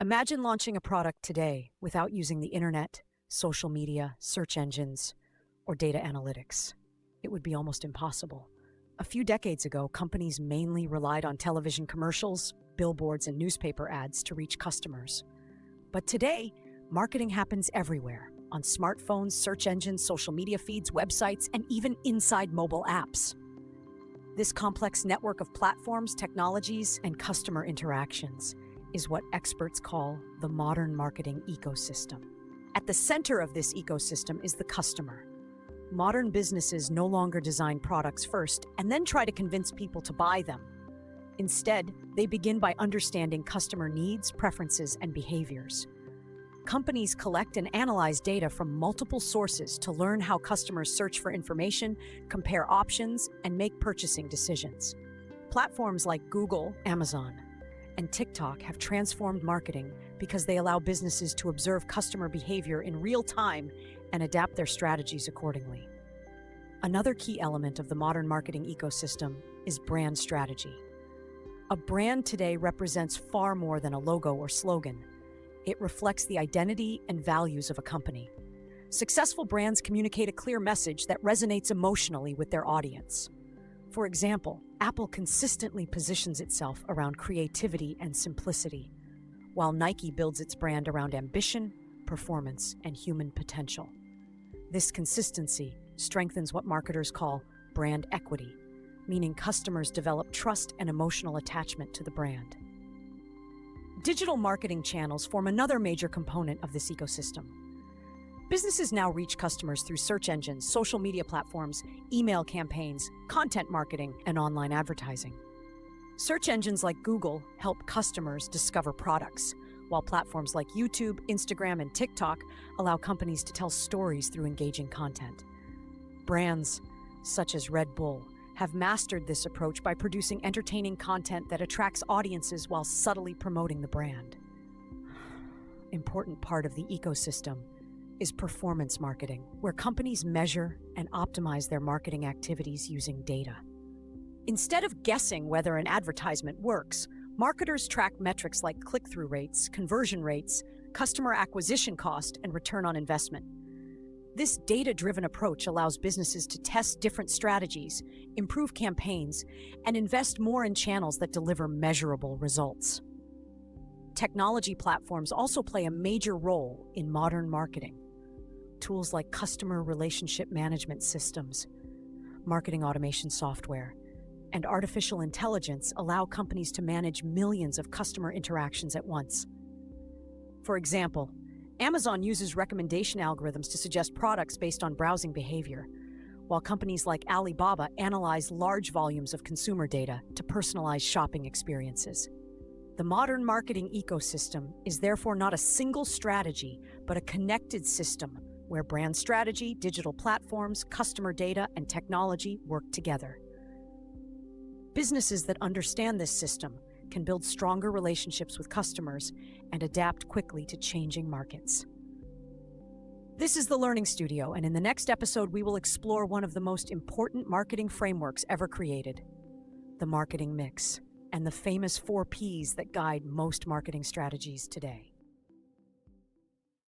Imagine launching a product today without using the internet, social media, search engines, or data analytics. It would be almost impossible. A few decades ago, companies mainly relied on television commercials, billboards, and newspaper ads to reach customers. But today, marketing happens everywhere, on smartphones, search engines, social media feeds, websites, and even inside mobile apps. This complex network of platforms, technologies, and customer interactions is what experts call the modern marketing ecosystem. At the center of this ecosystem is the customer. Modern businesses no longer design products first and then try to convince people to buy them. Instead, they begin by understanding customer needs, preferences, and behaviors. Companies collect and analyze data from multiple sources to learn how customers search for information, compare options, and make purchasing decisions. Platforms like Google, Amazon, and TikTok have transformed marketing because they allow businesses to observe customer behavior in real time and adapt their strategies accordingly. Another key element of the modern marketing ecosystem is brand strategy. A brand today represents far more than a logo or slogan. It reflects the identity and values of a company. Successful brands communicate a clear message that resonates emotionally with their audience. For example, Apple consistently positions itself around creativity and simplicity, while Nike builds its brand around ambition, performance, and human potential. This consistency strengthens what marketers call brand equity, meaning customers develop trust and emotional attachment to the brand. Digital marketing channels form another major component of this ecosystem. Businesses now reach customers through search engines, social media platforms, email campaigns, content marketing, and online advertising. Search engines like Google help customers discover products, while platforms like YouTube, Instagram, and TikTok allow companies to tell stories through engaging content. Brands, such as Red Bull, have mastered this approach by producing entertaining content that attracts audiences while subtly promoting the brand. Important part of the ecosystem is performance marketing, where companies measure and optimize their marketing activities using data. Instead of guessing whether an advertisement works, marketers track metrics like click-through rates, conversion rates, customer acquisition cost, and return on investment. This data-driven approach allows businesses to test different strategies, improve campaigns, and invest more in channels that deliver measurable results. Technology platforms also play a major role in modern marketing. Tools like customer relationship management systems, marketing automation software, and artificial intelligence allow companies to manage millions of customer interactions at once. For example, Amazon uses recommendation algorithms to suggest products based on browsing behavior, while companies like Alibaba analyze large volumes of consumer data to personalize shopping experiences. The modern marketing ecosystem is therefore not a single strategy, but a connected system where brand strategy, digital platforms, customer data, and technology work together. Businesses that understand this system can build stronger relationships with customers and adapt quickly to changing markets. This is the Learning Studio, and in the next episode, we will explore one of the most important marketing frameworks ever created, the marketing mix, and the famous 4 Ps that guide most marketing strategies today.